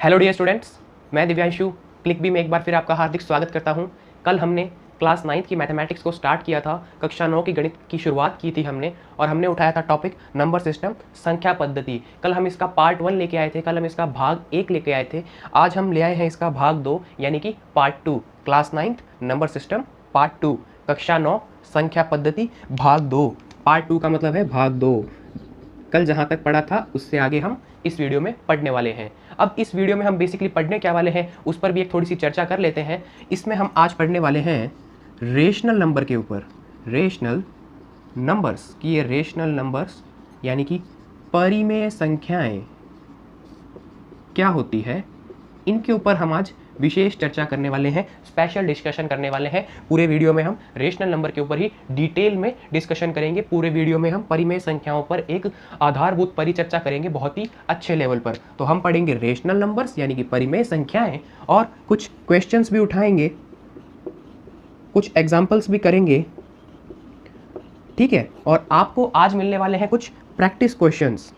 Hello dear students, मैं Divyanshu click B में एक बार फिर आपका हार्दिक स्वागत करता हूं। कल हमने क्लास 9th की मैथमेटिक्स को स्टार्ट किया था, कक्षा 9 की गणित की शुरुआत की थी हमने, और हमने उठाया था टॉपिक नंबर सिस्टम, संख्या पद्धति। कल हम इसका पार्ट 1 लेके आए थे, कल हम इसका भाग 1 लेके आए थे। आज हम ले आए हैं इसका भाग 2 यानी कि part 2, class 9th number system part 2, कक्षा 9 संख्या पद्धति भाग 2। पार्ट 2 का मतलब है भाग 2। कल जहाँ तक पढ़ा था उससे आगे हम इस वीडियो में पढ़ने वाले हैं। अब इस वीडियो में हम बेसिकली पढ़ने क्या वाले हैं उस पर भी एक थोड़ी सी चर्चा कर लेते हैं। इसमें हम आज पढ़ने वाले हैं रेशनल नंबर के ऊपर, रेशनल नंबर्स की। ये रेशनल नंबर्स यानी कि परिमेय संख्याएं क्या होती है, इनके ऊपर हम आज विशेष चर्चा करने वाले हैं, स्पेशल डिस्कशन करने वाले हैं। पूरे वीडियो में हम रेशनल नंबर के ऊपर ही डिटेल में डिस्कशन करेंगे। पूरे वीडियो में हम परिमेय संख्याओं पर एक आधारभूत परिचर्चा करेंगे बहुत ही अच्छे लेवल पर। तो हम पढ़ेंगे रेशनल नंबर्स यानी कि परिमेय संख्याएं, और कुछ क्वेश्चंस भी उठाएंगे, कुछ एग्जाम्पल्स भी करेंगे, ठीक है। और आपको आज मिलने वाले हैं कुछ प्रैक्टिस क्वेश्चंस,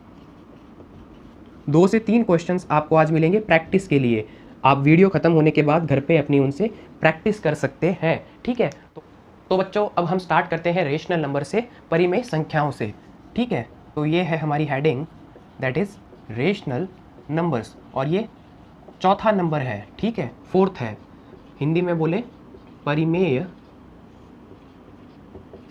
2 से 3 क्वेश्चंस आपको आज मिलेंगे प्रैक्टिस के लिए। आप वीडियो ख़त्म होने के बाद घर पे अपनी उनसे प्रैक्टिस कर सकते हैं, ठीक है। तो बच्चों अब हम स्टार्ट करते हैं रेशनल नंबर से, परिमेय संख्याओं से, ठीक है। तो ये है हमारी heading, that is rational numbers, और ये चौथा नंबर है, ठीक है, 4th है। हिंदी में बोले परिमेय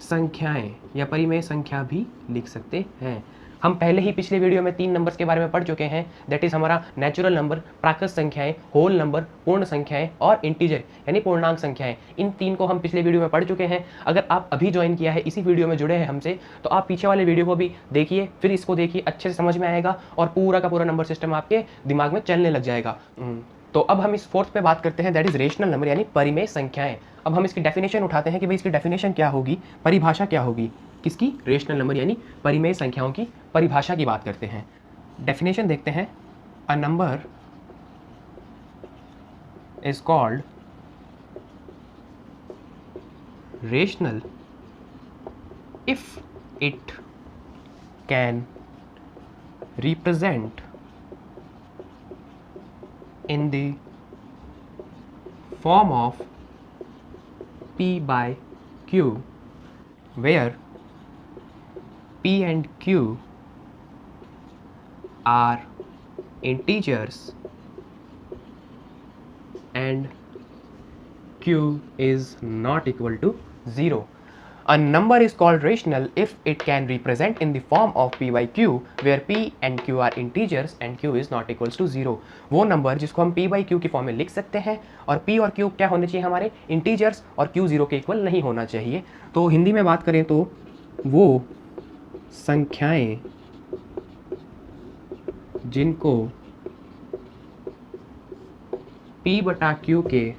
संख्याएं या परिमेय संख्या भी लिख सकते हैं। हम पहले ही पिछले वीडियो में 3 नंबर्स के बारे में पढ़ चुके हैं, दैट इज़ हमारा नेचुरल नंबर, प्राकृत संख्याएं, होल नंबर, पूर्ण संख्याएं, और इंटीजर यानी पूर्णांक संख्याएं। इन 3 को हम पिछले वीडियो में पढ़ चुके हैं। अगर आप अभी ज्वाइन किया है, इसी वीडियो में जुड़े हैं हमसे, तो आप पीछे वाले वीडियो को भी देखिए, फिर इसको देखिए, अच्छे से समझ में आएगा और पूरा का पूरा नंबर सिस्टम आपके दिमाग में चलने लग जाएगा। तो अब हम इस 4th पे बात करते हैं, दैट इज़ रेशनल नंबर यानी परिमेय संख्याएं। अब हम इसकी डेफिनेशन उठाते हैं कि भाई इसकी डेफिनेशन क्या होगी, परिभाषा क्या होगी, किसकी, रेशनल नंबर यानी परिमेय संख्याओं की परिभाषा की बात करते हैं। डेफिनेशन देखते हैं, a number is called rational if it can represent in the form of P by Q, where P and Q are integers and Q is not equal to 0. A number is called rational if it can represent in the form of P by Q, where P and Q are integers and Q is not equals to 0. वो number जिसको हम P by Q की form में लिख सकते हैं, और P और Q क्या होने चाहिए हमारे, इंटीजर्स, और Q 0 के इक्वल नहीं होना चाहिए। तो हिंदी में बात करें तो वो संख्याएं जिनको P बटा Q के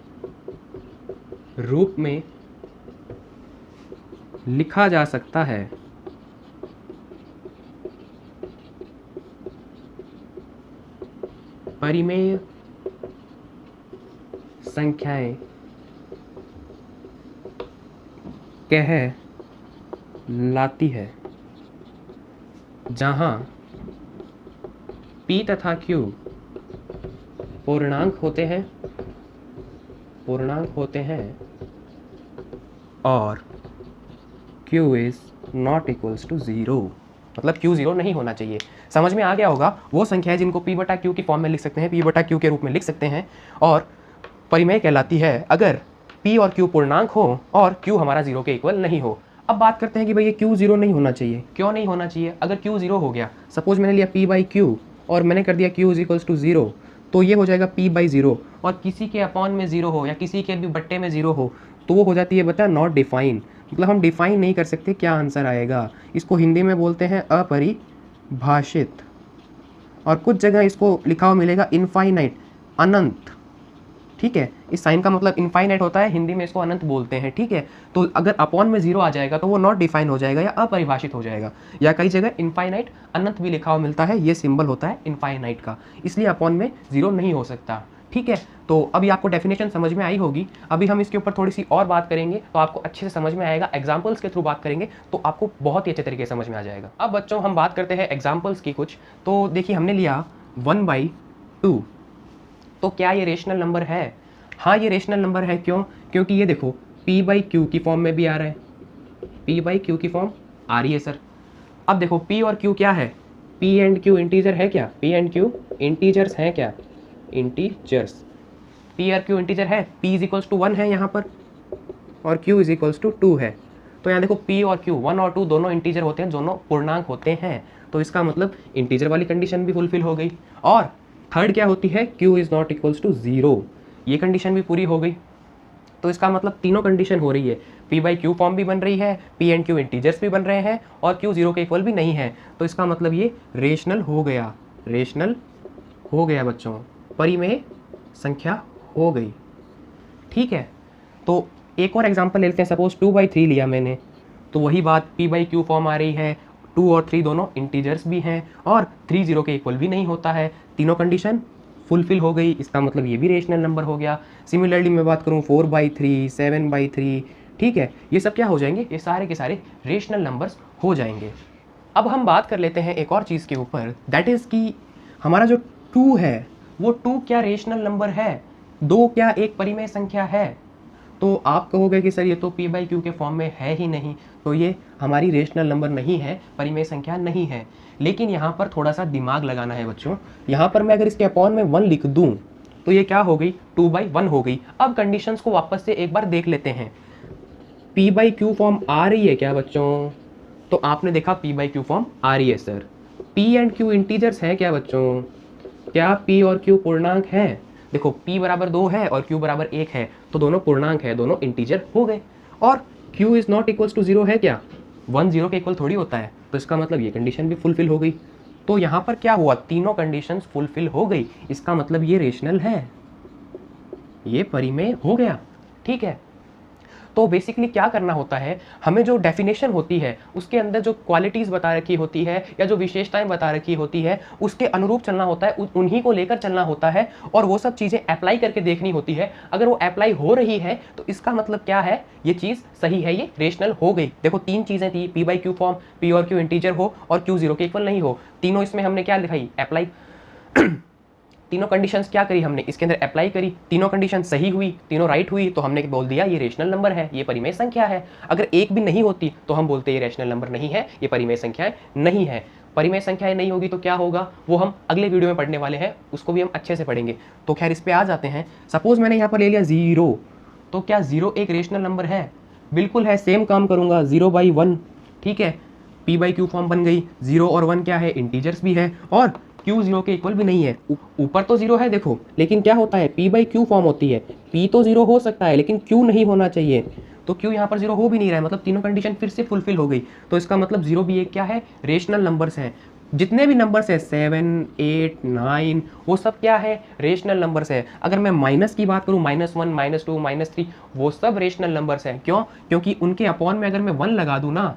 रूप में लिखा जा सकता है, परिमेय संख्याएं कहलाती है, जहां P तथा Q पूर्णांक होते हैं और Q is not equals to 0, मतलब Q 0 नहीं होना चाहिए। समझ में आ गया होगा, वो संख्याएं जिनको P बटा Q की फॉर्म में लिख सकते हैं, P बटा Q के रूप में लिख सकते हैं, और परिमेय कहलाती है अगर P और Q पूर्णांक हो और Q हमारा 0 के इक्वल नहीं हो। अब बात करते हैं कि भाई ये Q 0 नहीं होना चाहिए, क्यों नहीं होना चाहिए। अगर Q 0 हो गया, सपोज मैंने लिया P बाई Q और मैंने कर दिया Q इज इक्वल्स टू 0, तो ये हो जाएगा P बाई 0, और किसी के अपॉन में 0 हो या किसी के भी बट्टे में 0 हो तो वो हो जाती है बता नॉट डिफाइन, मतलब हम डिफाइन नहीं कर सकते क्या आंसर आएगा। इसको हिंदी में बोलते हैं अपरिभाषित, और कुछ जगह इसको लिखा हुआ मिलेगा इनफाइनाइट, अनंत, ठीक है। इस साइन का मतलब इनफाइनाइट होता है, हिंदी में इसको अनंत बोलते हैं, ठीक है। तो अगर अपॉन में 0 आ जाएगा तो वो नॉट डिफाइन हो जाएगा या अपरिभाषित हो जाएगा, या कई जगह इनफाइनाइट अनंत भी लिखा हुआ मिलता है, ये सिंबल होता है इनफाइनाइट का, इसलिए अपॉन में 0 नहीं हो सकता, ठीक है। तो अभी आपको डेफिनेशन समझ में आई होगी। अभी हम इसके ऊपर थोड़ी सी और बात करेंगे तो आपको अच्छे से समझ में आएगा, एग्जाम्पल्स के थ्रू बात करेंगे तो आपको बहुत ही अच्छे तरीके से समझ में आ जाएगा। अब बच्चों हम बात करते हैं एग्जाम्पल्स की कुछ। तो देखिए हमने लिया 1/2 तो क्या ये रेशनल नंबर है? हाँ ये रेशनल नंबर है। क्यों? क्योंकि ये देखो p बाई क्यू की फॉर्म में भी आ रहा है, p बाई क्यू की फॉर्म आ रही है सर। अब देखो p और q क्या है? p एंड q इंटीजर है क्या? p एंड q इंटीजर्स हैं क्या? इंटीजर्स। p और q इंटीजर है, p इज इक्वल्स टू 1 है यहाँ पर और q इज इक्वल्स टू 2 है। तो यहाँ देखो p और q 1 और 2 दोनों इंटीजर होते हैं, दोनों पूर्णांक होते हैं, तो इसका मतलब इंटीजर वाली कंडीशन भी फुलफिल हो गई। और थर्ड क्या होती है? q is not equals to 0, ये कंडीशन भी पूरी हो गई। तो इसका मतलब तीनों कंडीशन हो रही है, p बाई क्यू फॉर्म भी बन रही है, p एंड q इंटीजर्स भी बन रहे हैं और q 0 के इक्वल भी नहीं है। तो इसका मतलब ये रेशनल हो गया, रेशनल हो गया बच्चों, परिमेय संख्या हो गई। ठीक है, तो एक और एग्जांपल ले लेते हैं। सपोज 2/3 लिया मैंने, तो वही बात p बाई क्यू फॉर्म आ रही है, 2 और 3 दोनों इंटीजर्स भी हैं और 3 0 के इक्वल भी नहीं होता है, तीनों कंडीशन फुलफिल हो गई, इसका मतलब ये भी रेशनल नंबर हो गया। सिमिलरली मैं बात करूँ 4/3, 7/3, ठीक है, ये सब क्या हो जाएंगे? ये सारे के सारे रेशनल नंबर्स हो जाएंगे। अब हम बात कर लेते हैं एक और चीज़ के ऊपर, दैट इज़ कि हमारा जो 2 है वो 2 क्या रेशनल नंबर है? 2 क्या एक परिमेय संख्या है? तो आप कहोगे कि सर ये तो p बाई क्यू के फॉर्म में है ही नहीं, तो ये हमारी रेशनल नंबर नहीं है, परिमेय संख्या नहीं है। लेकिन यहाँ पर थोड़ा सा दिमाग लगाना है बच्चों। यहाँ पर मैं अगर इसके अपॉन में 1 लिख दूँ तो ये क्या हो गई? 2/1 हो गई। अब कंडीशंस को वापस से एक बार देख लेते हैं। p बाई क्यू फॉर्म आ रही है क्या बच्चों? तो आपने देखा p बाई क्यू फॉर्म आ रही है sir. p and q integers हैं क्या बच्चों? क्या p और q पूर्णांक हैं? देखो p बराबर 2 है और q बराबर 1 है, तो दोनों पूर्णांक है, दोनों इंटीजर हो गए। और q is not equals to 0 है क्या? 1 0 के इक्वल थोड़ी होता है, तो इसका मतलब ये कंडीशन भी फुलफिल हो गई। तो यहाँ पर क्या हुआ? तीनों कंडीशंस फुलफिल हो गई, इसका मतलब ये रेशनल है, ये परिमेय हो गया। ठीक है, तो बेसिकली क्या करना होता है, हमें जो डेफिनेशन होती है उसके अंदर जो क्वालिटीज़ बता रखी होती है या जो विशेषताएं बता रखी होती है उसके अनुरूप चलना होता है, उन्हीं को लेकर चलना होता है और वो सब चीज़ें अप्लाई करके देखनी होती है। अगर वो अप्लाई हो रही है तो इसका मतलब क्या है? ये चीज़ सही है, ये रेशनल हो गई। देखो 3 चीज़ें थी, p by Q form, p और q इंटीजर हो और q 0 के इक्वल नहीं हो, तीनों इसमें हमने क्या लिखाई? अप्लाई। तीनों कंडीशंस क्या करी हमने? इसके अंदर अप्लाई करी, तीनों कंडीशन सही हुई, तीनों राइट हुई, तो हमने बोल दिया ये रेशनल नंबर है, ये परिमेय संख्या है। अगर एक भी नहीं होती तो हम बोलते ये रेशनल नंबर नहीं है, ये परिमेय संख्याएं नहीं है। परिमेय संख्याएं नहीं होगी तो क्या होगा, वो हम अगले वीडियो में पढ़ने वाले हैं, उसको भी हम अच्छे से पढ़ेंगे। तो खैर इस पे आ जाते हैं। सपोज मैंने यहाँ पर ले लिया 0, तो क्या 0 एक रेशनल नंबर है? बिल्कुल है, सेम काम करूँगा, 0/1। ठीक है, p बाई क्यू फॉर्म बन गई, 0 और 1 क्या है? इंटीजर्स भी है और q 0 के इक्वल भी नहीं है। ऊपर तो 0 है देखो, लेकिन क्या होता है? p बाई क्यू फॉर्म होती है, p तो 0 हो सकता है लेकिन q नहीं होना चाहिए, तो q यहाँ पर 0 हो भी नहीं रहा है, मतलब तीनों कंडीशन फिर से फुलफिल हो गई। तो इसका मतलब 0 भी एक क्या है? रेशनल नंबर्स हैं। जितने भी नंबर्स है 7, 8, 9 वो सब क्या है? रेशनल नंबर्स है। अगर मैं माइनस की बात करूँ, -1, -2, -3 वो सब रेशनल नंबर्स हैं। क्यों? क्योंकि उनके अपॉन में अगर मैं 1 लगा दूँ ना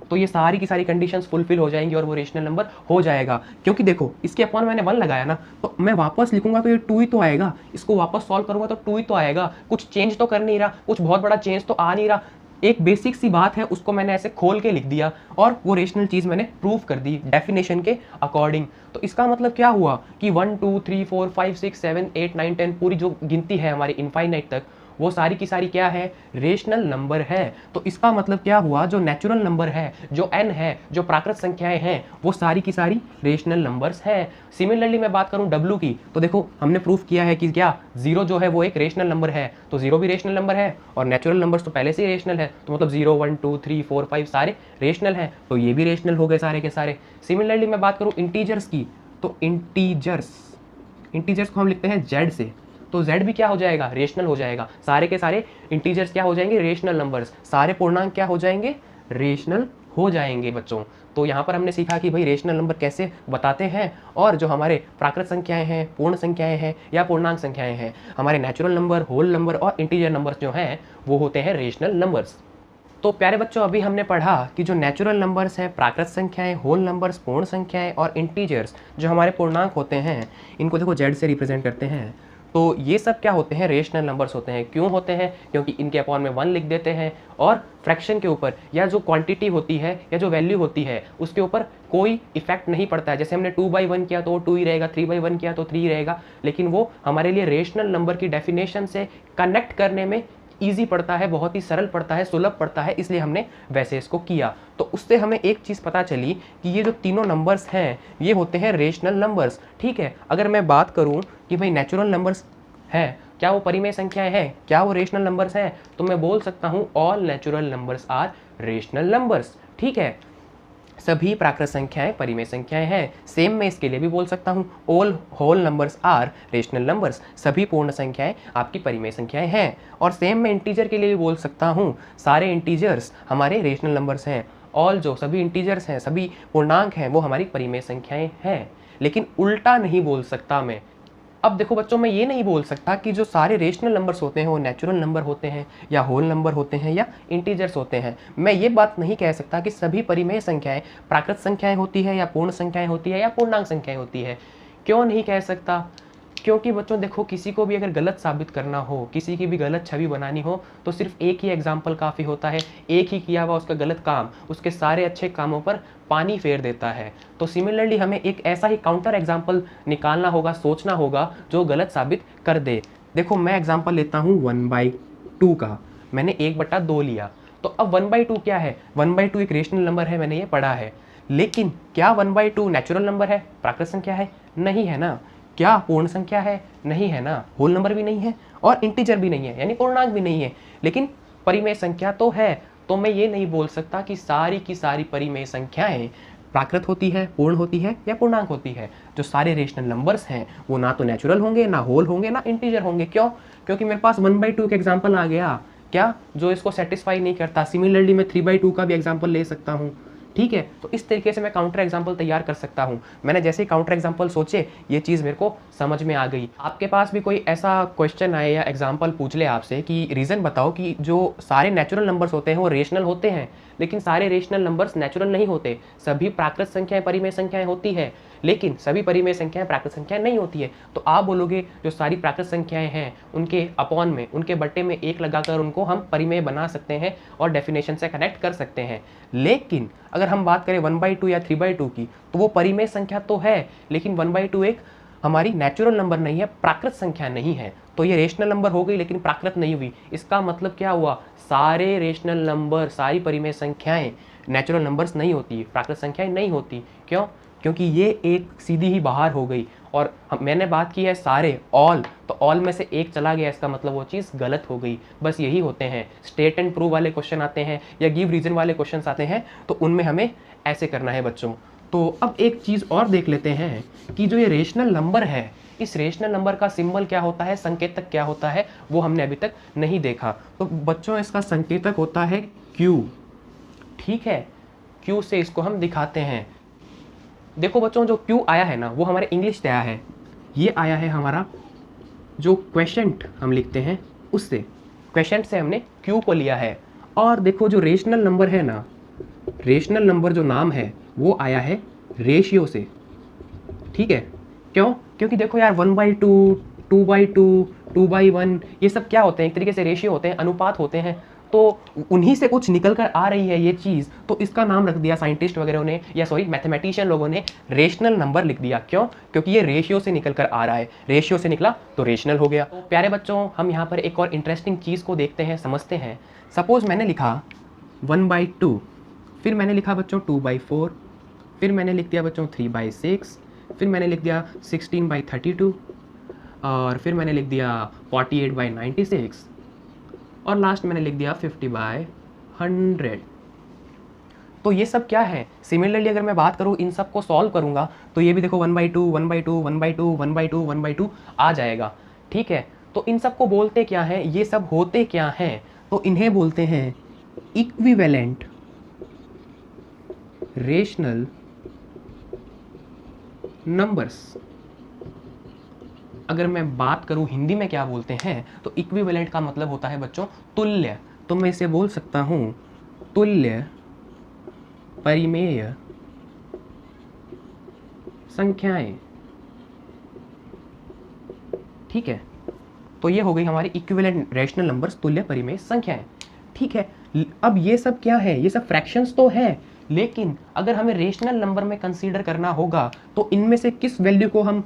तो ये सारी की सारी कंडीशंस फुलफिल हो जाएंगी और वो रेशनल नंबर हो जाएगा। क्योंकि देखो इसके अपॉन मैंने 1 लगाया ना, तो मैं वापस लिखूंगा तो ये 2 ही तो आएगा, इसको वापस सॉल्व करूंगा तो 2 ही तो आएगा, कुछ चेंज तो कर नहीं रहा, कुछ बहुत बड़ा चेंज तो आ नहीं रहा। एक बेसिक सी बात है उसको मैंने ऐसे खोल के लिख दिया और वो रेशनल चीज़ मैंने प्रूव कर दी डेफिनेशन के अकॉर्डिंग। तो इसका मतलब क्या हुआ कि 1 2 3 4 5 6 7 8 9 10 पूरी जो गिनती है हमारी इनफाइनाइट तक, वो सारी की सारी क्या है? रेशनल नंबर है। तो इसका मतलब क्या हुआ, जो नेचुरल नंबर है, जो n है, जो प्राकृत संख्याएं हैं, वो सारी की सारी रेशनल नंबर्स हैं। सिमिलरली मैं बात करूं w की, तो देखो हमने प्रूफ किया है कि क्या 0 जो है वो एक रेशनल नंबर है, तो 0 भी रेशनल नंबर है और नेचुरल नंबर्स तो पहले से ही रेशनल है, तो मतलब 0 1 2 3 4 5 सारे रेशनल हैं, तो ये भी रेशनल हो गए सारे के सारे। सिमिलरली मैं बात करूँ इंटीजर्स की, तो इंटीजर्स को हम लिखते हैं z से, तो z भी क्या हो जाएगा? रेशनल हो जाएगा। सारे के सारे इंटीजर्स क्या हो जाएंगे? Rational numbers. सारे पूर्णांक क्या हो जाएंगे? रेशनल हो जाएंगे बच्चों। तो यहाँ पर हमने सीखा कि भाई रेशनल नंबर कैसे बताते हैं, और जो हमारे प्राकृत संख्याएं हैं, पूर्ण संख्याएं हैं या पूर्णांक संख्याएं हैं, हमारे नेचुरल नंबर, होल नंबर और इंटीजर नंबर्स जो हैं वो होते हैं रेशनल नंबर्स। तो प्यारे बच्चों अभी हमने पढ़ा कि जो नेचुरल नंबर्स हैं, प्राकृत संख्याएं, होल नंबर्स, पूर्ण संख्याएं और इंटीजर्स जो हमारे पूर्णांक होते हैं, इनको देखो z से रिप्रेजेंट करते हैं। तो ये सब क्या होते हैं, रेशनल नंबर्स होते हैं। क्यों होते हैं? क्योंकि इनके अपॉन में 1 लिख देते हैं और फ्रैक्शन के ऊपर या जो क्वांटिटी होती है या जो वैल्यू होती है उसके ऊपर कोई इफेक्ट नहीं पड़ता है। जैसे हमने 2/1 किया तो वो 2 ही रहेगा, 3/1 किया तो 3 ही रहेगा, लेकिन वो हमारे लिए रेशनल नंबर की डेफिनेशन से कनेक्ट करने में ईजी पड़ता है, बहुत ही सरल पड़ता है, सुलभ पड़ता है, इसलिए हमने वैसे इसको किया। तो उससे हमें एक चीज़ पता चली कि ये जो तीनों नंबर्स हैं ये होते हैं रेशनल नंबर्स। ठीक है, अगर मैं बात करूं कि भाई नेचुरल नंबर्स हैं, क्या वो परिमेय संख्याएं हैं, क्या वो रेशनल नंबर्स हैं, तो मैं बोल सकता हूं all natural numbers are rational numbers. ठीक है, सभी प्राकृत संख्याएं परिमेय संख्याएं हैं। सेम मैं इसके लिए भी बोल सकता हूँ all whole numbers are rational numbers, सभी पूर्ण संख्याएं आपकी परिमेय संख्याएं हैं। और सेम मैं इंटीजर के लिए भी बोल सकता हूँ सारे इंटीजर्स हमारे रेशनल नंबर्स हैं, ऑल जो सभी इंटीजर्स हैं, सभी पूर्णांक हैं, वो हमारी परिमेय संख्याएं हैं। लेकिन उल्टा नहीं बोल सकता मैं। अब देखो बच्चों, मैं ये नहीं बोल सकता कि जो सारे रेशनल नंबर्स होते हैं वो नेचुरल नंबर होते हैं या होल नंबर होते हैं या इंटीजर्स होते हैं। मैं ये बात नहीं कह सकता कि सभी परिमेय संख्याएं प्राकृत संख्याएं होती है या पूर्ण संख्याएं होती है या पूर्णांक संख्याएं होती है। क्यों नहीं कह सकता? क्योंकि बच्चों देखो, किसी को भी अगर गलत साबित करना हो, किसी की भी गलत छवि बनानी हो, तो सिर्फ एक ही एग्जाम्पल काफ़ी होता है। एक ही किया हुआ उसका गलत काम उसके सारे अच्छे कामों पर पानी फेर देता है। तो सिमिलरली हमें एक ऐसा ही काउंटर एग्जाम्पल निकालना होगा, सोचना होगा जो गलत साबित कर दे। देखो मैं एग्जाम्पल लेता हूँ 1/2 का। मैंने 1/2 लिया, तो अब 1/2 क्या है? 1/2 एक रेशनल नंबर है, मैंने ये पढ़ा है। लेकिन क्या 1/2 नेचुरल नंबर है, प्राकृत संख्या है? नहीं है ना। क्या पूर्ण संख्या है? नहीं है ना। होल नंबर भी नहीं है और इंटीजर भी नहीं है, यानी पूर्णांक भी नहीं है। लेकिन परिमेय संख्या तो है। तो मैं ये नहीं बोल सकता कि सारी की सारी परिमेय संख्याएं प्राकृत होती है, पूर्ण होती है या पूर्णांक होती है। जो सारे रेशनल नंबर्स हैं वो ना तो नेचुरल होंगे, ना होल होंगे, ना इंटीजर होंगे। क्यों? क्योंकि मेरे पास 1/2 का एग्जाम्पल आ गया क्या, जो इसको सेटिस्फाई नहीं करता। सिमिलरली मैं 3/2 का भी एग्जाम्पल ले सकता हूँ। ठीक है, तो इस तरीके से मैं काउंटर एग्जाम्पल तैयार कर सकता हूँ। मैंने जैसे ही काउंटर एग्जाम्पल सोचे ये चीज़ मेरे को समझ में आ गई। आपके पास भी कोई ऐसा क्वेश्चन आए या एग्जाम्पल पूछ ले आपसे कि रीज़न बताओ कि जो सारे नेचुरल नंबर्स होते हैं वो रेशनल होते हैं, लेकिन सारे रेशनल नंबर्स नेचुरल नहीं होते। सभी प्राकृत संख्याएं परिमेय संख्याएं होती है, लेकिन सभी परिमेय संख्याएं प्राकृत संख्याएं नहीं होती है। तो आप बोलोगे जो सारी प्राकृत संख्याएं हैं उनके अपॉन में, उनके बट्टे में 1 लगाकर उनको हम परिमेय बना सकते हैं और डेफिनेशन से कनेक्ट कर सकते हैं। लेकिन अगर हम बात करें 1/2 या 3/2 की, तो वो परिमेय संख्या तो है, लेकिन 1/2 एक हमारी नेचुरल नंबर नहीं है, प्राकृत संख्या नहीं है। तो ये रेशनल नंबर हो गई लेकिन प्राकृत नहीं हुई। इसका मतलब क्या हुआ? सारे रेशनल नंबर, सारी परिमेय संख्याएं नेचुरल नंबर्स नहीं होती, प्राकृत संख्याएं नहीं होती। क्यों? क्योंकि ये एक सीधी ही बाहर हो गई। और मैंने बात की है सारे, ऑल, तो ऑल में से एक चला गया, इसका मतलब वो चीज़ गलत हो गई। बस यही होते हैं। स्टेट एंड प्रूव वाले क्वेश्चन आते हैं या गिव रीजन वाले क्वेश्चन आते हैं, तो उनमें हमें ऐसे करना है बच्चों। तो अब एक चीज़ और देख लेते हैं कि जो ये रेशनल नंबर है, इस रेशनल नंबर का सिंबल क्या होता है, संकेतक क्या होता है, वो हमने अभी तक नहीं देखा। तो बच्चों इसका संकेतक होता है Q। ठीक है, Q से इसको हम दिखाते हैं। देखो बच्चों, जो Q आया है ना वो हमारे इंग्लिश से आया है। ये आया है हमारा जो क्वेश्चंट हम लिखते हैं उससे, क्वेश्चंट से हमने Q को लिया है। और देखो जो रेशनल नंबर है ना, रेशनल नंबर जो नाम है वो आया है रेशियो से। ठीक है, क्यों? क्योंकि देखो यार 1/2, 2/2, 2/1 ये सब क्या होते हैं? एक तरीके से रेशियो होते हैं, अनुपात होते हैं। तो उन्हीं से कुछ निकल कर आ रही है ये चीज़, तो इसका नाम रख दिया साइंटिस्ट वगैरह ने, या सॉरी मैथमेटिशियन लोगों ने रेशनल नंबर लिख दिया। क्यों? क्योंकि ये रेशियो से निकल कर आ रहा है, रेशियो से निकला तो रेशनल हो गया। तो प्यारे बच्चों, हम यहाँ पर एक और इंटरेस्टिंग चीज़ को देखते हैं, समझते हैं। सपोज मैंने लिखा 1/2, फिर मैंने लिखा बच्चों 2/4, फिर मैंने लिख दिया बच्चों 3/6, फिर मैंने लिख दिया 16/32, और फिर मैंने लिख दिया 48/96, और लास्ट मैंने लिख दिया 50/100। तो ये सब क्या है? सिमिलरली अगर मैं बात करूँ, इन सब को सॉल्व करूँगा तो ये भी देखो 1/2, 1/2, 1/2, 1/2, 1/2 आ जाएगा। ठीक है, तो इन सब को बोलते क्या हैं, ये सब होते क्या हैं? तो इन्हें बोलते हैं इक्विवेलेंट रेशनल नंबर्स। अगर मैं बात करूं हिंदी में क्या बोलते हैं, तो इक्विवेलेंट का मतलब होता है बच्चों तुल्य। तो मैं इसे बोल सकता हूं तुल्य परिमेय संख्याएं। ठीक है, तो ये हो गई हमारी इक्विवेलेंट रेशनल नंबर्स, तुल्य परिमेय संख्याएं। ठीक है, अब ये सब क्या है, ये सब फ्रैक्शंस तो है, लेकिन अगर हमें रेशनल नंबर में कंसीडर करना होगा तो इनमें से किस वैल्यू को हम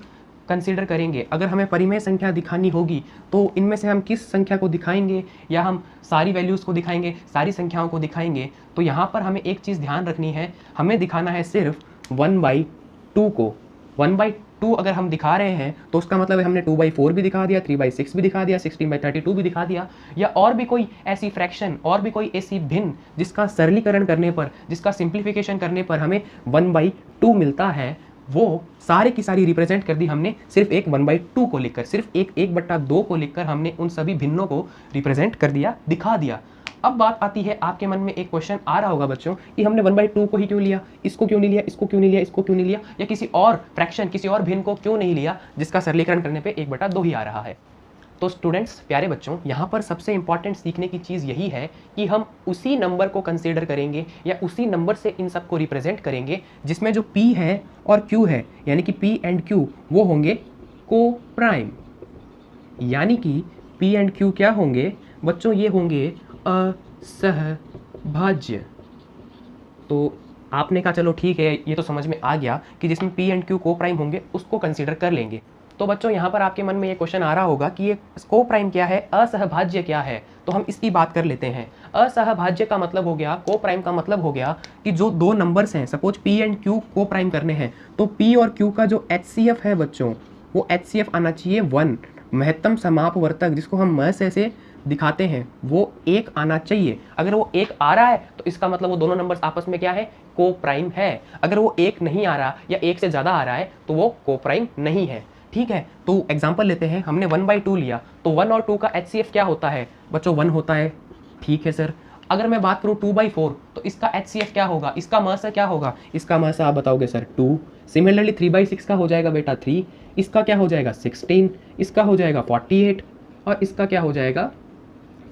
कंसीडर करेंगे। अगर हमें परिमेय संख्या दिखानी होगी तो इनमें से हम किस संख्या को दिखाएंगे, या हम सारी वैल्यूज़ को दिखाएंगे, सारी संख्याओं को दिखाएंगे। तो यहाँ पर हमें एक चीज़ ध्यान रखनी है, हमें दिखाना है सिर्फ 1/2 को। 1/2 अगर हम दिखा रहे हैं तो उसका मतलब है हमने 2/4 भी दिखा दिया, 3/6 भी दिखा दिया, 16/32 भी दिखा दिया, या और भी कोई ऐसी फ्रैक्शन, और भी कोई ऐसी भिन्न जिसका सरलीकरण करने पर, जिसका सिंप्लीफिकेशन करने पर हमें 1/2 मिलता है, वो सारे की सारी रिप्रेजेंट कर दी हमने सिर्फ एक 1/2 को लिखकर, सिर्फ एक 1/2 को लिखकर हमने उन सभी भिन्नों को रिप्रेजेंट कर दिया, दिखा दिया। अब बात आती है, आपके मन में एक क्वेश्चन आ रहा होगा बच्चों कि हमने 1/2 को ही क्यों लिया, इसको क्यों नहीं लिया, इसको क्यों नहीं लिया, इसको क्यों नहीं लिया, या किसी और फ्रैक्शन, किसी और भिन्न को क्यों नहीं लिया जिसका सरलीकरण करने पे 1/2 ही आ रहा है। तो स्टूडेंट्स, प्यारे बच्चों, यहाँ पर सबसे इंपॉर्टेंट सीखने की चीज़ यही है कि हम उसी नंबर को कंसीडर करेंगे या उसी नंबर से इन सब को रिप्रेजेंट करेंगे जिसमें जो P है और Q है, यानी कि P एंड Q वो होंगे को प्राइम। यानी कि P एंड Q क्या होंगे बच्चों, ये होंगे असहभाज्य। तो आपने कहा चलो ठीक है, ये तो समझ में आ गया कि जिसमें P एंड Q को प्राइम होंगे उसको कंसीडर कर लेंगे। तो बच्चों यहाँ पर आपके मन में ये क्वेश्चन आ रहा होगा कि ये को प्राइम क्या है, असहभाज्य क्या है, तो हम इसकी बात कर लेते हैं। असहभाज्य का मतलब हो गया, को प्राइम का मतलब हो गया कि जो दो नंबर्स हैं, सपोज P एंड Q को प्राइम करने हैं, तो P और Q का जो HCF है बच्चों, वो HCF आना चाहिए 1। महत्तम समापवर्तक जिसको हम म से दिखाते हैं वो 1 आना चाहिए। अगर वो 1 आ रहा है तो इसका मतलब वो दोनों नंबर्स आपस में क्या है, को प्राइम है। अगर वो 1 नहीं आ रहा या 1 से ज़्यादा आ रहा है तो वो को प्राइम नहीं है। ठीक है, तो एग्जाम्पल लेते हैं, हमने 1/2 लिया तो 1 और 2 का HCF क्या होता है बच्चों, 1 होता है। ठीक है सर, अगर मैं बात करूँ 2/4 तो इसका HCF क्या होगा, इसका मसा क्या होगा, इसका मसा आप बताओगे सर 2। सिमिलरली 3/6 का हो जाएगा बेटा 3, इसका क्या हो जाएगा 16, इसका हो जाएगा 48 और इसका क्या हो जाएगा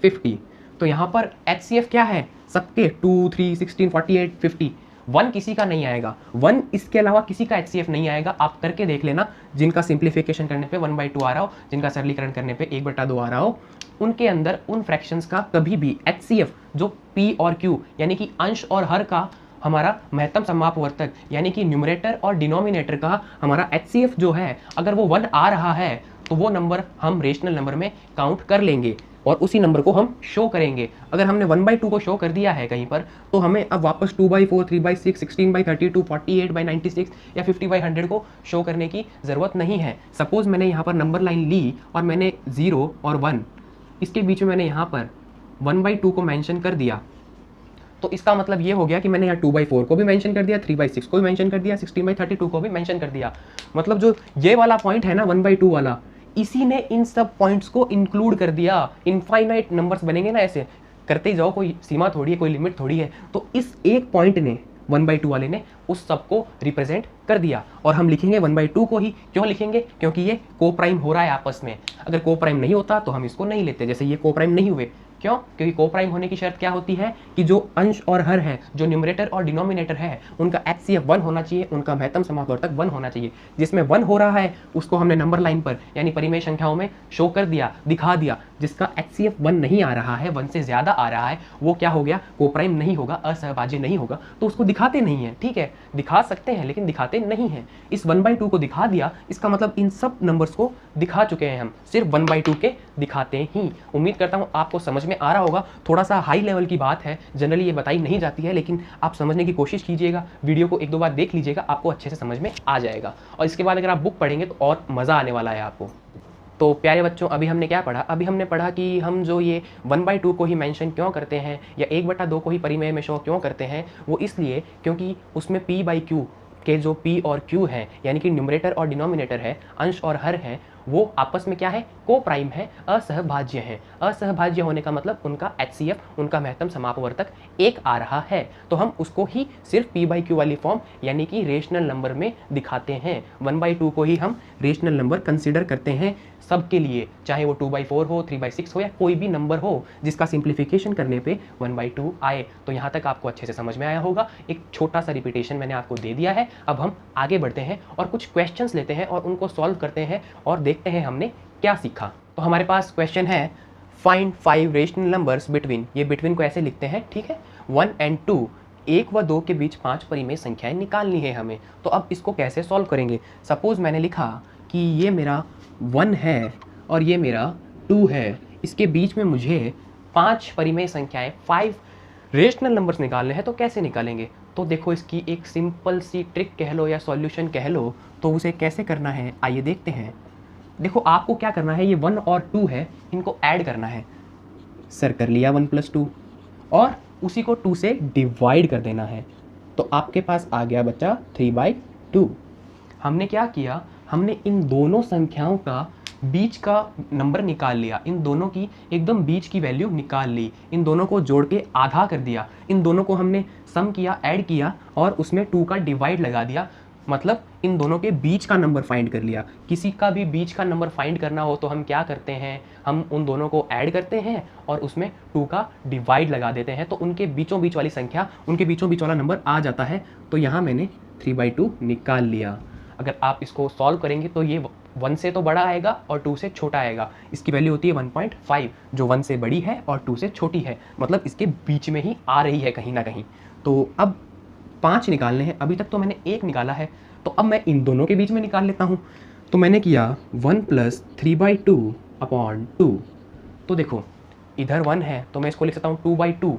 50। तो यहाँ पर HCF क्या है सबके, 2, 3, 16, 48, 50। 1 किसी का नहीं आएगा, 1 इसके अलावा किसी का HCF नहीं आएगा। आप करके देख लेना, जिनका सिंप्लीफिकेशन करने पे 1/2 आ रहा हो, जिनका सरलीकरण करने पे 1/2 आ रहा हो, उनके अंदर उन फ्रैक्शंस का कभी भी HCF जो P और Q यानी कि अंश और हर का हमारा महत्तम समापवर्तक यानी कि न्यूमरेटर और डिनोमिनेटर का हमारा HCF जो है, अगर वो 1 आ रहा है तो वो नंबर हम रेशनल नंबर में काउंट कर लेंगे और उसी नंबर को हम शो करेंगे। अगर हमने 1/2 को शो कर दिया है कहीं पर तो हमें अब वापस 2/4, 3/6, 16/32, 48/96 या 50/100 को शो करने की ज़रूरत नहीं है। सपोज़ मैंने यहाँ पर नंबर लाइन ली और मैंने 0 और 1 इसके बीच में मैंने यहाँ पर 1/2 को मेंशन कर दिया, तो इसका मतलब ये हो गया कि मैंने यहाँ 2/4 को भी मेंशन कर दिया, 3/6 को भी मेंशन कर दिया, 16/32 को भी मेंशन कर दिया। मतलब जो ये वाला पॉइंट है ना 1/2 वाला, इसी ने इन सब पॉइंट्स को इंक्लूड कर दिया। इनफाइनाइट नंबर्स बनेंगे ना, ऐसे करते ही जाओ, कोई सीमा थोड़ी है, कोई लिमिट थोड़ी है। तो इस एक पॉइंट ने 1/2 वाले ने उस सब को रिप्रेजेंट कर दिया और हम लिखेंगे 1/2 को ही। क्यों लिखेंगे, क्योंकि ये को प्राइम हो रहा है आपस में। अगर को प्राइम नहीं होता तो हम इसको नहीं लेते, जैसे ये को प्राइम नहीं हुए। क्यों, क्योंकि को प्राइम होने की शर्त क्या होती है कि जो अंश और हर है, जो न्यूमरेटर और डिनोमिनेटर है, उनका HCF 1 होना चाहिए, उनका महत्तम समापवर्तक 1 होना चाहिए। जिसमें 1 हो रहा है उसको हमने नंबर लाइन पर यानी परिमेय संख्याओं में शो कर दिया, दिखा दिया। जिसका HCF 1 नहीं आ रहा है, 1 से ज़्यादा आ रहा है, वो क्या हो गया, को प्राइम नहीं होगा, असहभाज्य नहीं होगा, तो उसको दिखाते नहीं है। ठीक है, दिखा सकते हैं लेकिन दिखाते नहीं हैं। इस 1/2 को दिखा दिया, इसका मतलब इन सब नंबर्स को दिखा चुके हैं हम, सिर्फ 1/2 के दिखाते ही। उम्मीद करता हूँ आपको समझ में आ रहा होगा। थोड़ा सा हाई लेवल की बात है, जनरली ये बताई नहीं जाती है, लेकिन आप समझने की कोशिश कीजिएगा, वीडियो को 1-2 बार देख लीजिएगा, आपको अच्छे से समझ में आ जाएगा। और इसके बाद अगर आप बुक पढ़ेंगे तो और मज़ा आने वाला है आपको। तो प्यारे बच्चों, अभी हमने क्या पढ़ा, अभी हमने पढ़ा कि हम जो ये 1/2 को ही मेंशन क्यों करते हैं या 1/2 को ही परिमेय में शो क्यों करते हैं। वो इसलिए क्योंकि उसमें P/Q के जो P और Q हैं यानी कि न्यूमरेटर और डिनोमिनेटर है, अंश और हर हैं, वो आपस में क्या है, को प्राइम है, असहभाज्य हैं। असहभाज्य होने का मतलब उनका HCF, उनका महत्तम समापवर्तक 1 आ रहा है, तो हम उसको ही सिर्फ P/Q वाली फॉर्म यानी कि रेशनल नंबर में दिखाते हैं। 1/2 को ही हम रेशनल नंबर कंसीडर करते हैं सबके लिए, चाहे वो 2/4 हो, 3/6 हो या कोई भी नंबर हो जिसका सिंप्लीफिकेशन करने पे 1/2 आए। तो यहाँ तक आपको अच्छे से समझ में आया होगा। एक छोटा सा रिपीटेशन मैंने आपको दे दिया है। अब हम आगे बढ़ते हैं और कुछ क्वेश्चंस लेते हैं और उनको सॉल्व करते हैं और देखते हैं हमने क्या सीखा। तो हमारे पास क्वेश्चन है फाइंड 5 रेशनल नंबर्स बिटवीन, ये बिटवीन को ऐसे लिखते हैं, ठीक है, 1 and 2, 1 व 2 के बीच 5 परिमेय संख्याएं निकालनी है हमें। तो अब इसको कैसे सॉल्व करेंगे? सपोज मैंने लिखा कि ये मेरा 1 है और ये मेरा 2 है, इसके बीच में मुझे 5 परिमेय संख्याएं, 5 रेशनल नंबर्स निकालने हैं। तो कैसे निकालेंगे? तो देखो इसकी एक सिंपल सी ट्रिक कह लो या सॉल्यूशन कह लो, तो उसे कैसे करना है आइए देखते हैं। देखो आपको क्या करना है, ये 1 और 2 है, इनको ऐड करना है। सर कर लिया 1 + 2 और उसी को 2 से डिवाइड कर देना है, तो आपके पास आ गया बच्चा 3/2। हमने क्या किया, हमने इन दोनों संख्याओं का बीच का नंबर निकाल लिया, इन दोनों की एकदम बीच की वैल्यू निकाल ली, इन दोनों को जोड़ के आधा कर दिया, इन दोनों को हमने सम किया, ऐड किया और उसमें 2 का डिवाइड लगा दिया, मतलब इन दोनों के बीच का नंबर फाइंड कर लिया। किसी का भी बीच का नंबर फाइंड करना हो तो हम क्या करते हैं, हम उन दोनों को ऐड करते हैं और उसमें 2 का डिवाइड लगा देते हैं, तो उनके बीचों बीच वाली संख्या, उनके बीचों बीच वाला नंबर आ जाता है। तो यहाँ मैंने 3/2 निकाल लिया। अगर आप इसको सॉल्व करेंगे तो ये 1 से तो बड़ा आएगा और 2 से छोटा आएगा। इसकी वैल्यू होती है 1.5, जो 1 से बड़ी है और 2 से छोटी है, मतलब इसके बीच में ही आ रही है कहीं ना कहीं। तो अब 5 निकालने हैं, अभी तक तो मैंने 1 निकाला है, तो अब मैं इन दोनों के बीच में निकाल लेता हूँ। तो मैंने किया 1 + 3/2/2। तो देखो इधर 1 है तो मैं इसको लिख सकता हूँ 2/2,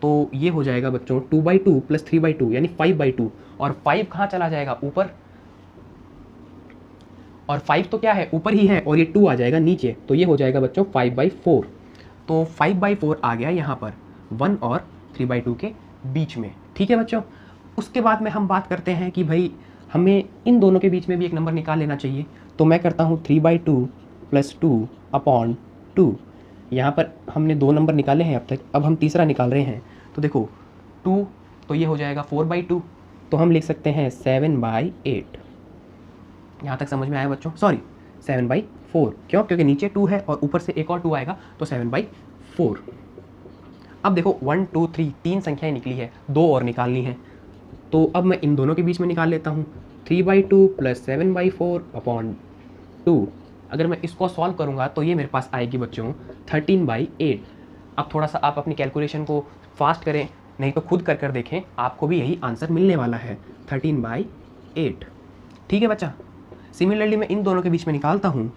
तो ये हो जाएगा बच्चों 2/2 + 3/2 यानी 5/2, और 5 कहाँ चला जाएगा, ऊपर, और 5 तो क्या है, ऊपर ही है, और ये 2 आ जाएगा नीचे, तो ये हो जाएगा बच्चों 5/4। तो 5/4 आ गया यहाँ पर 1 और 3/2 के बीच में, ठीक है बच्चों। उसके बाद में हम बात करते हैं कि भाई हमें इन दोनों के बीच में भी एक नंबर निकाल लेना चाहिए, तो मैं करता हूँ 3/2 + 2/2। यहाँ पर हमने 2 नंबर निकाले हैं अब तक, अब हम तीसरा निकाल रहे हैं। तो देखो 2, तो ये हो जाएगा 4/2, तो हम लिख सकते हैं 7/8। यहाँ तक समझ में आया बच्चों? सॉरी 7/4, क्यों? क्योंकि नीचे 2 है और ऊपर से एक और 2 आएगा, तो 7/4। अब देखो 1 2 3 3 संख्याएं निकली है, 2 और निकालनी है, तो अब मैं इन दोनों के बीच में निकाल लेता हूँ 3/2 + 7/4/2। अगर मैं इसको सॉल्व करूँगा तो ये मेरे पास आएगी बच्चों 13/8। अब थोड़ा सा आप अपनी कैलकुलेशन को फास्ट करें, नहीं तो खुद कर देखें, आपको भी यही आंसर मिलने वाला है 13/8, ठीक है बच्चा। सिमिलरली मैं इन दोनों के बीच में निकालता हूँ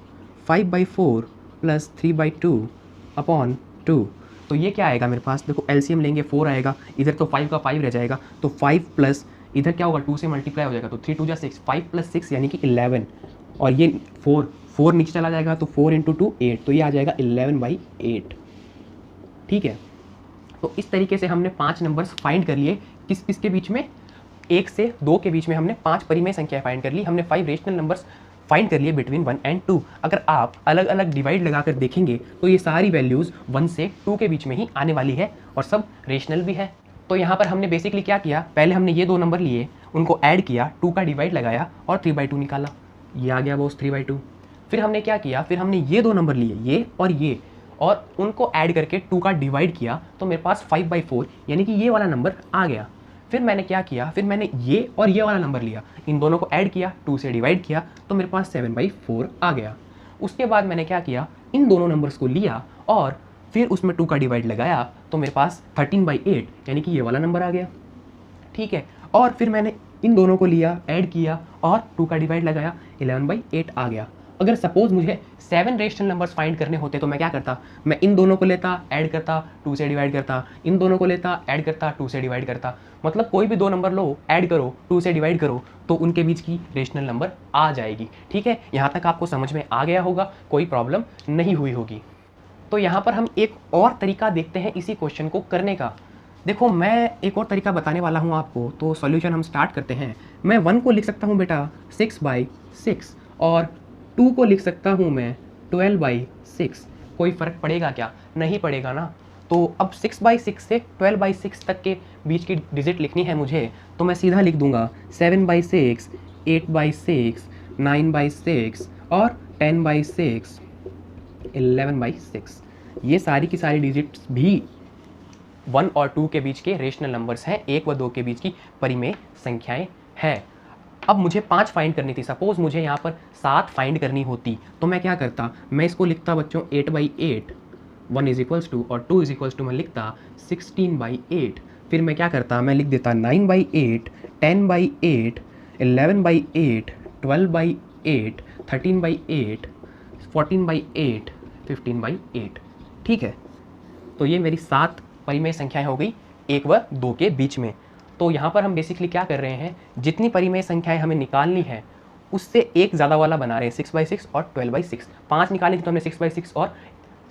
5/4 + 3/2/2। तो ये क्या आएगा मेरे पास, देखो एलसीएम लेंगे 4 आएगा, इधर तो 5 का 5 रह जाएगा, तो 5 प्लस इधर क्या होगा 2 से मल्टीप्लाई हो जाएगा, तो 3 2 जा 6, 5 + 6 यानी कि 11, और ये 4 नीचे चला जाएगा, तो 4 × 2 8, तो ये आ जाएगा 11/8, ठीक है। तो इस तरीके से हमने 5 नंबर्स फाइंड कर लिए, किस किस के बीच में, 1 से 2 के बीच में हमने 5 परिमेय संख्याएं फाइंड कर ली, हमने 5 रेशनल नंबर्स फाइंड कर लिए बिटवीन 1 and 2। अगर आप अलग अलग डिवाइड लगाकर देखेंगे तो ये सारी वैल्यूज़ 1 से 2 के बीच में ही आने वाली है और सब रेशनल भी है। तो यहाँ पर हमने बेसिकली क्या किया, पहले हमने ये 2 नंबर लिए, उनको ऐड किया, 2 का डिवाइड लगाया और 3/2 निकाला, ये आ गया बॉस 3/2। फिर हमने क्या किया, फिर हमने ये 2 नंबर लिए, ये, और उनको ऐड करके 2 का डिवाइड किया, तो मेरे पास 5/4 यानी कि ये वाला नंबर आ गया। फिर मैंने क्या किया, फिर मैंने ये और ये वाला नंबर लिया, इन दोनों को ऐड किया, 2 से डिवाइड किया, तो मेरे पास 7/4 आ गया। उसके बाद मैंने क्या किया, इन दोनों नंबर्स को लिया और फिर उसमें 2 का डिवाइड लगाया, तो मेरे पास 13/8 यानी कि ये वाला नंबर आ गया, ठीक है। और फिर मैंने इन दोनों को लिया, ऐड किया और 2 का डिवाइड लगाया, 11/8 आ गया। अगर सपोज मुझे 7 रेशनल नंबर्स फाइंड करने होते तो मैं क्या करता, मैं इन दोनों को लेता, ऐड करता, 2 से डिवाइड करता, इन दोनों को लेता, ऐड करता, 2 से डिवाइड करता, मतलब कोई भी 2 नंबर लो, ऐड करो, 2 से डिवाइड करो, तो उनके बीच की रेशनल नंबर आ जाएगी, ठीक है। यहाँ तक आपको समझ में आ गया होगा, कोई प्रॉब्लम नहीं हुई होगी। तो यहाँ पर हम एक और तरीका देखते हैं इसी क्वेश्चन को करने का। देखो मैं एक और तरीका बताने वाला हूँ आपको, तो सॉल्यूशन हम स्टार्ट करते हैं। मैं 1 को लिख सकता हूँ बेटा 6/6 और 2 को लिख सकता हूँ मैं 12/6। कोई फ़र्क पड़ेगा क्या? नहीं पड़ेगा ना। तो अब 6/6 से 12/6 तक के बीच की डिजिट लिखनी है मुझे, तो मैं सीधा लिख दूंगा 7/6, 8/6, 9/6 और 10/6, 11/6। ये सारी की सारी डिजिट्स भी 1 और 2 के बीच के रेशनल नंबर्स हैं, 1 व 2 के बीच की परिमेय संख्याएं हैं। अब मुझे 5 फाइंड करनी थी। सपोज मुझे यहाँ पर 7 फाइंड करनी होती तो मैं क्या करता, मैं इसको लिखता बच्चों 8/8, 1 इज इक्वल्स टू और 2 इज इक्वल्स टू मैं लिखता 16/8। फिर मैं क्या करता, मैं लिख देता 9/8, 10/8, 11/8, 12/8, 13/8, 14/8, 15/8। ठीक है, तो ये मेरी 7 परिमेय संख्याएं हो गई 1 व 2 के बीच में। तो यहाँ पर हम बेसिकली क्या कर रहे हैं, जितनी परिमेय संख्याएं हमें निकालनी है उससे एक ज़्यादा वाला बना रहे हैं, 6/6 और 12/6। 5 निकाली थी तो हमने 6/6 और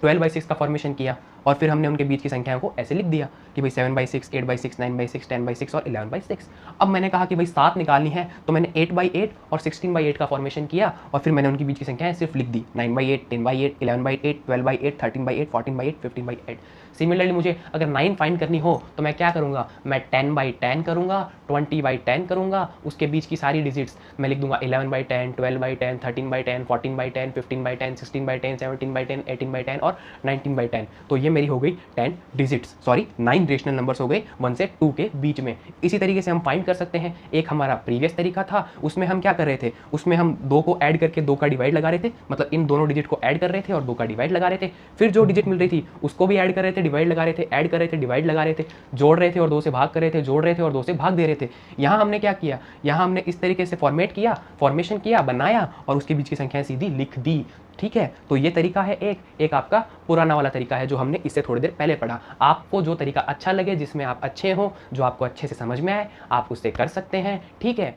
12/6 का फॉर्मेशन किया और फिर हमने उनके बीच की संख्याओं को ऐसे लिख दिया कि भाई 7/6, 8/6, 9/6, 10/6 और 11/6। अब मैंने कहा कि भाई 7 निकालनी है तो मैंने 8/8 और 16/8 का फॉर्मेशन किया और फिर मैंने उनके बीच की संख्याएं सिर्फ लिख दी, 9/8, 10/8, 11/8, 12/8, 13/8, 14/8, 15/8। सिमिलरली मुझे अगर 9 फाइंड करनी हो तो मैं क्या करूँगा, मैं 10/10 करूँगा, 20/10 करूँगा, उसके बीच की सारी डिजिट्स मैं लिख दूंगा 11/10, 12/10, 13/10, 14/10, 15/10, 16/10, 17/10, 18/10 और 19/10। तो ये मेरी हो गई 10 डिजिट्स, सॉरी 9 रेशनल नंबर्स हो गए 1 से 2 के बीच में। इसी तरीके से हम फाइंड कर सकते हैं। एक हमारा प्रीवियस तरीका था, उसमें हम क्या कर रहे थे, उसमें हम 2 को ऐड करके 2 का डिवाइड लगा रहे थे, मतलब इन दोनों डिजिट को ऐड कर रहे थे और 2 का डिवाइड लगा रहे थे। फिर जो डिजिट मिल रही थी उसको भी ऐड कर रहे थे, डिवाइड लगा रहे थे, ऐड कर रहे थे, डिवाइड लगा रहे थे, जोड़ रहे थे और 2 से भाग कर रहे थे, जोड़ रहे थे और 2 से भाग दे रहे थे। यहाँ हमने क्या किया, यहाँ हमने इस तरीके से फॉर्मेशन किया, बनाया और उसके बीच की संख्याएं सीधी लिख दी। ठीक है, तो ये तरीका है एक आपका पुराना वाला तरीका है जो हमने इससे थोड़ी देर पहले पढ़ा। आपको जो तरीका अच्छा लगे, जिसमें आप अच्छे हो, जो आपको अच्छे से समझ में आए, आप उससे कर सकते हैं। ठीक है,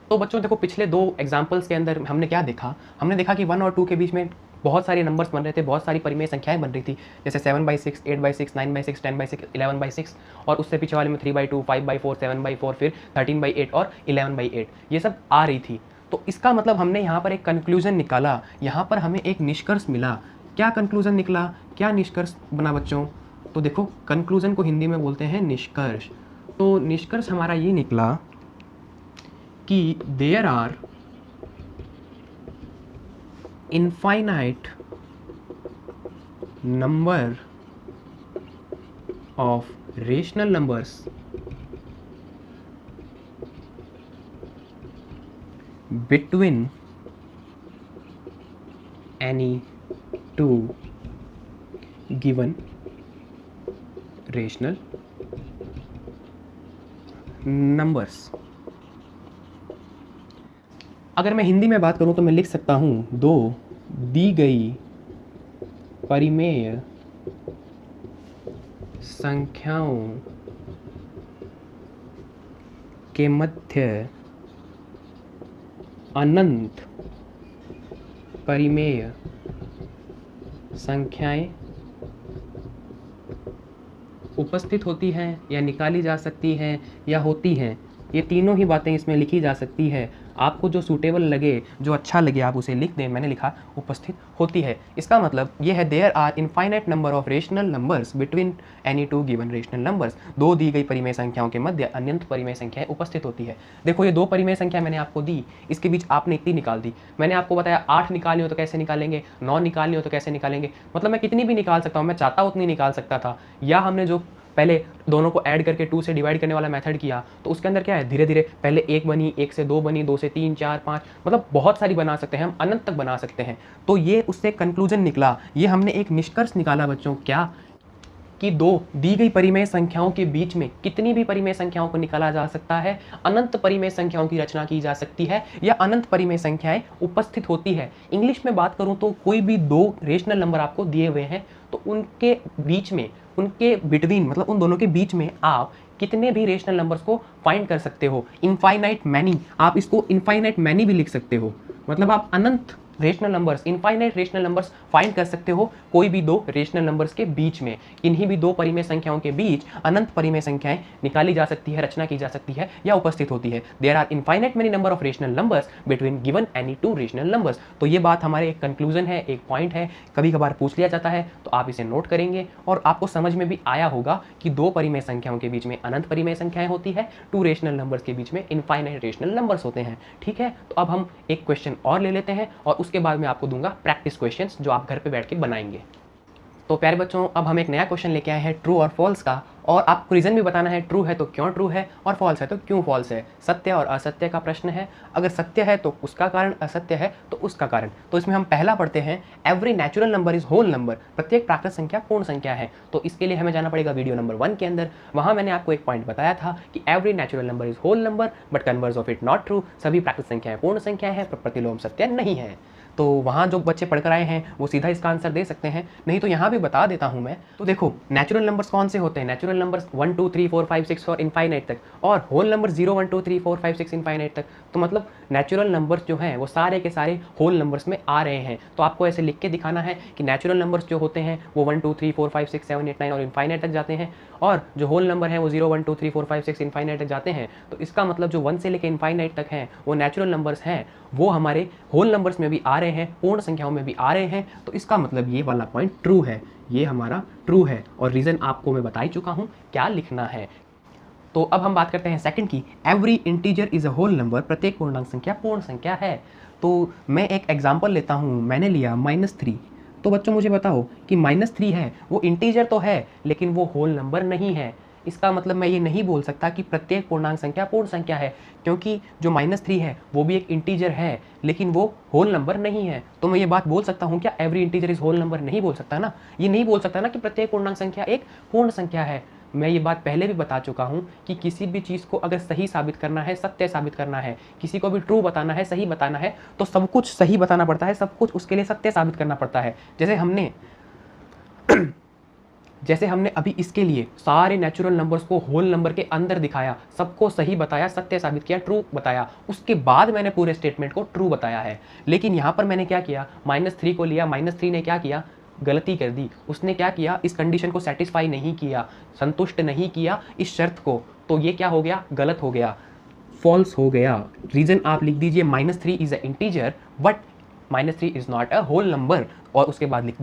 तो बच्चों देखो पिछले 2 एग्जाम्पल्स के अंदर हमने क्या देखा, हमने देखा कि 1 और 2 के बीच में बहुत सारे नंबर्स बन रहे थे, बहुत सारी परिमेय संख्याएं बन रही थी, जैसे 7/6, 8/6, 9/6, 10/6, 11/6 और उससे पीछे वाले में 3/2, 5/4, 7/4, फिर 13/8 और 11/8 ये सब आ रही थी। तो इसका मतलब हमने यहाँ पर एक कंक्लूजन निकाला, यहाँ पर हमें एक निष्कर्ष मिला। क्या कंक्लूजन निकला, क्या निष्कर्ष बना बच्चों? तो देखो कंक्लूजन को हिंदी में बोलते हैं निष्कर्ष। तो निष्कर्ष हमारा ये निकला कि there are infinite number of rational numbers between any two given rational numbers। अगर मैं हिंदी में बात करूं तो मैं लिख सकता हूं, 2 दी गई परिमेय संख्याओं के मध्य अनंत परिमेय संख्याएं उपस्थित होती हैं या निकाली जा सकती हैं या होती हैं। ये तीनों ही बातें इसमें लिखी जा सकती है। आपको जो सूटेबल लगे, जो अच्छा लगे आप उसे लिख दें। मैंने लिखा उपस्थित होती है। इसका मतलब ये है there are infinite number of rational numbers between any two given rational numbers. 2 दी गई परिमेय संख्याओं के मध्य अनंत परिमेय संख्याएं उपस्थित होती है। देखो ये 2 परिमेय संख्या मैंने आपको दी, इसके बीच आपने इतनी निकाल दी। मैंने आपको बताया 8 निकालनी हो तो कैसे निकालेंगे, 9 निकालनी हो तो कैसे निकालेंगे, मतलब मैं कितनी भी निकाल सकता हूँ, मैं चाहता उतनी निकाल सकता था। या हमने जो पहले दोनों को ऐड करके 2 से डिवाइड करने वाला मेथड किया तो उसके अंदर क्या है, धीरे धीरे पहले 1 बनी, 1 से 2 बनी, 2 से 3, 4, 5, मतलब बहुत सारी बना सकते हैं हम, अनंत तक बना सकते हैं। तो ये उससे कंक्लूजन निकला, ये हमने एक निष्कर्ष निकाला बच्चों, क्या कि 2 दी गई परिमेय संख्याओं के बीच में कितनी भी परिमेय संख्याओं को निकाला जा सकता है, अनंत परिमेय संख्याओं की रचना की जा सकती है या अनंत परिमेय संख्याएं उपस्थित होती है। इंग्लिश में बात करूं तो कोई भी 2 रेशनल नंबर आपको दिए हुए हैं तो उनके बीच में, उनके बिटवीन, मतलब उन दोनों के बीच में आप कितने भी रेशनल नंबर्स को फाइंड कर सकते हो। इनफाइनाइट मैनी, आप इसको इनफाइनाइट मैनी भी लिख सकते हो, मतलब आप अनंत rational numbers, infinite rational numbers find कर सकते हो कोई भी 2 रेशनल नंबर्स के बीच में। इन्हीं भी 2 परिमेय संख्याओं के बीच अनंत परिमेय संख्याएं निकाली जा सकती है, रचना की जा सकती है या उपस्थित होती है। There are infinite many number of rational numbers between given any 2 rational numbers. तो ये बात हमारे एक कंक्लूजन है, एक पॉइंट है, कभी कभार पूछ लिया जाता है तो आप इसे नोट करेंगे और आपको समझ में भी आया होगा कि 2 परिमेय संख्याओं के बीच में अनंत परिमेय संख्याएं होती है, 2 रेशनल नंबर्स के बीच में इनफाइनाइट रेशनल नंबर्स होते हैं। ठीक है, तो अब हम एक क्वेश्चन और ले लेते हैं और उसके बाद मैं आपको दूंगा प्रैक्टिस क्वेश्चंस जो आप घर पे बैठ के बनाएंगे। तो प्यारे बच्चों, अब हम एक नया क्वेश्चन लेके आए हैं ट्रू और फॉल्स का, और आपको रीज़न भी बताना है ट्रू है तो क्यों ट्रू है और फॉल्स है तो क्यों फॉल्स है। सत्य और असत्य का प्रश्न है, अगर सत्य है तो उसका कारण, असत्य है तो उसका कारण। तो इसमें हम पहला पढ़ते हैं, every natural number is whole number, प्रत्येक प्राकृत संख्या पूर्ण संख्या है। तो इसके लिए हमें जाना पड़ेगा वीडियो नंबर 1 के अंदर। वहाँ मैंने आपको एक पॉइंट बताया था कि every natural number is whole number but converse of it not true, सभी प्राकृत संख्याएं पूर्ण संख्याएं हैं पर प्रतिलोम सत्य नहीं है। तो वहाँ जो बच्चे पढ़कर आए हैं वो सीधा इसका आंसर दे सकते हैं, नहीं तो यहाँ भी बता देता हूँ मैं। तो देखो, नेचुरल नंबर्स कौन से होते हैं? नेचुरल नंबर्स 1 2 3 4 5 6 और इनफाइनाइट तक, और होल नंबर 0 1 2 3 4 5 6 इनफाइनाइट तक। तो मतलब नेचुरल नंबर्स जो हैं वो सारे के सारे होल नंबर्स में आ रहे हैं। तो आपको ऐसे लिख के दिखाना है कि नेचुरल नंबर्स जो होते हैं वो 1 2 3 4 5 6 7 8 9 और इनफाइनाइट तक जाते हैं, और जो होल नंबर हैं वो 0 1 2 3 4 5 6 इनफाइनाइट तक जाते हैं। तो इसका मतलब जो 1 से लेकर इनफाइनाइट तक हैं वो नेचुरल नंबर्स हैं, वो हमारे होल नंबर्स में भी आ रहे हैं, पूर्ण संख्याओं में भी आ रहे हैं। तो इसका मतलब ये वाला पॉइंट ट्रू है, ये हमारा ट्रू है, और रीज़न आपको मैं बता ही चुका हूँ क्या लिखना है। तो अब हम बात करते हैं सेकंड की, every integer is a whole number, प्रत्येक पूर्णांक संख्या पूर्ण संख्या है। तो मैं एक एग्जांपल लेता हूँ, मैंने लिया -3। तो बच्चों मुझे बताओ कि -3 है, वो इंटीजर तो है लेकिन वो होल नंबर नहीं है। इसका मतलब मैं ये नहीं बोल सकता कि प्रत्येक पूर्णांक संख्या पूर्ण संख्या है, क्योंकि जो -3 है वो भी एक इंटीजर है लेकिन वो होल नंबर नहीं है। तो मैं ये बात बोल सकता हूँ क्या, every integer is whole number? नहीं बोल सकता ना, ये नहीं बोल सकता ना कि प्रत्येक पूर्णांक संख्या एक पूर्ण संख्या है। मैं ये बात पहले भी बता चुका हूँ कि किसी भी चीज़ को अगर सही साबित करना है, सत्य साबित करना है, किसी को भी ट्रू बताना है, सही बताना है, तो सब कुछ सही बताना पड़ता है, सब कुछ उसके लिए सत्य साबित करना पड़ता है। जैसे हमने अभी इसके लिए सारे नेचुरल नंबर्स को होल नंबर के अंदर दिखाया, सबको सही बताया, सत्य साबित किया, ट्रू बताया, उसके बाद मैंने पूरे स्टेटमेंट को ट्रू बताया है। लेकिन यहाँ पर मैंने क्या किया, -3 को लिया, -3 ने क्या किया, गलती कर दी। उसने क्या किया, इस कंडीशन को सेटिस्फाई नहीं किया, संतुष्ट नहीं किया इस शर्त को, तो ये क्या हो गया, गलत हो गया, फॉल्स हो गया। रीजन आप लिख दीजिए, -3 is a integer but -3 is not a whole number, और उसके बाद लिख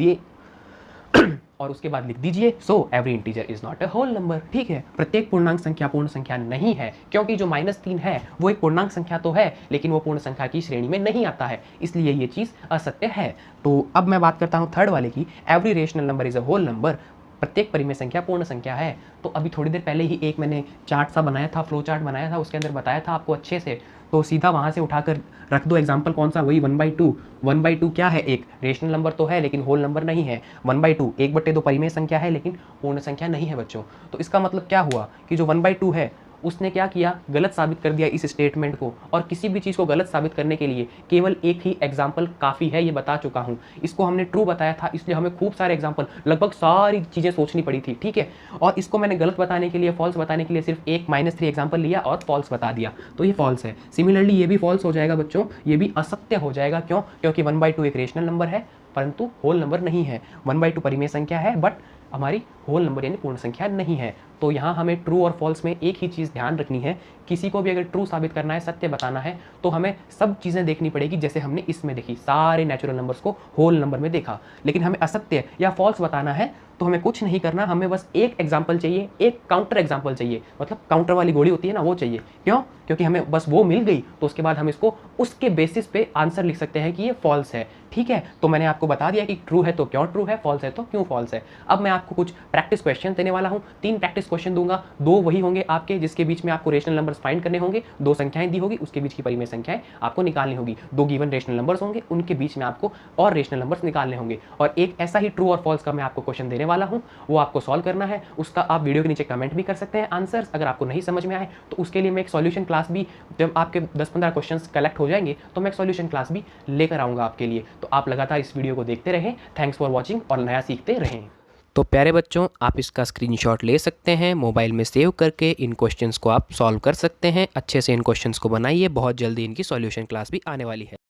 दीजिए so every integer is not a whole number. ठीक है, प्रत्येक पूर्णांक संख्या पूर्ण संख्या नहीं है, क्योंकि जो -3 है वो एक पूर्णांक संख्या तो है लेकिन वो पूर्ण संख्या की श्रेणी में नहीं आता है, इसलिए ये चीज़ असत्य है। तो अब मैं बात करता हूँ थर्ड वाले की, every rational number is a whole number, प्रत्येक परिमेय संख्या पूर्ण संख्या है। तो अभी थोड़ी देर पहले ही एक मैंने चार्ट सा बनाया था, फ्लो चार्ट बनाया था, उसके अंदर बताया था आपको अच्छे से, तो सीधा वहाँ से उठाकर रख दो एग्जाम्पल, कौन सा, वही 1/2। 1/2 क्या है, एक रेशनल नंबर तो है लेकिन होल नंबर नहीं है। 1/2 1/2 परिमेय संख्या है लेकिन पूर्ण संख्या नहीं है बच्चों। तो इसका मतलब क्या हुआ कि जो 1/2 है उसने क्या किया, गलत साबित कर दिया इस स्टेटमेंट को, और किसी भी चीज़ को गलत साबित करने के लिए केवल एक ही एग्जाम्पल काफ़ी है, ये बता चुका हूँ। इसको हमने ट्रू बताया था इसलिए हमें खूब सारे एग्जाम्पल, लगभग सारी चीज़ें सोचनी पड़ी थी, ठीक है। और इसको मैंने गलत बताने के लिए, फॉल्स बताने के लिए सिर्फ एक -3 एग्जाम्पल लिया और फॉल्स बता दिया, तो ये फॉल्स है। सिमिलरली ये भी फॉल्स हो जाएगा बच्चों, ये भी असत्य हो जाएगा। क्यों? क्योंकि 1/2 एक रेशनल नंबर है परंतु होल नंबर नहीं है, 1/2 परिमेय संख्या है बट हमारी होल नंबर यानी पूर्ण संख्या नहीं है। तो यहाँ हमें ट्रू और फॉल्स में एक ही चीज़ ध्यान रखनी है, किसी को भी अगर ट्रू साबित करना है, सत्य बताना है, तो हमें सब चीज़ें देखनी पड़ेगी जैसे हमने इसमें देखी, सारे नेचुरल नंबर्स को होल नंबर में देखा। लेकिन हमें असत्य या फॉल्स बताना है तो हमें कुछ नहीं करना, हमें बस एक एग्जाम्पल चाहिए, एक काउंटर एग्जाम्पल चाहिए, मतलब काउंटर वाली गोली होती है ना, वो चाहिए। क्यों? क्योंकि हमें बस वो मिल गई तो उसके बाद हम इसको उसके बेसिस पे आंसर लिख सकते हैं कि ये फॉल्स है। ठीक है, तो मैंने आपको बता दिया कि ट्रू है तो क्यों ट्रू है, फॉल्स है तो क्यों फॉल्स है। अब मैं आपको कुछ प्रैक्टिस क्वेश्चन देने वाला हूँ, 3 प्रैक्टिस क्वेश्चन दूंगा, 2 वही होंगे आपके जिसके बीच में आपको रेशनल नंबर्स फाइंड करने होंगे, 2 संख्याएं दी होगी उसके बीच की परिमेय संख्याएं आपको निकालनी होगी, 2 गिवन रेशनल नंबर्स होंगे उनके बीच में आपको और रेशनल नंबर्स निकालने होंगे, और एक ऐसा ही ट्रू और फॉल्स का मैं आपको क्वेश्चन देने वाला हूँ, वो आपको सॉल्व करना है। उसका आप वीडियो के नीचे कमेंट भी कर सकते हैं आंसर्स, अगर आपको नहीं समझ में आए तो उसके लिए मैं एक सॉल्यूशन क्लास भी, जब आपके 10-15 क्वेश्चंस कलेक्ट हो जाएंगे तो मैं एक सॉल्यूशन क्लास भी लेकर आऊँगा आपके लिए। तो आप लगातार इस वीडियो को देखते रहें, थैंक्स फॉर वॉचिंग, और नया सीखते रहें। तो प्यारे बच्चों, आप इसका स्क्रीनशॉट ले सकते हैं, मोबाइल में सेव करके इन क्वेश्चंस को आप सॉल्व कर सकते हैं। अच्छे से इन क्वेश्चंस को बनाइए, बहुत जल्दी इनकी सॉल्यूशन क्लास भी आने वाली है।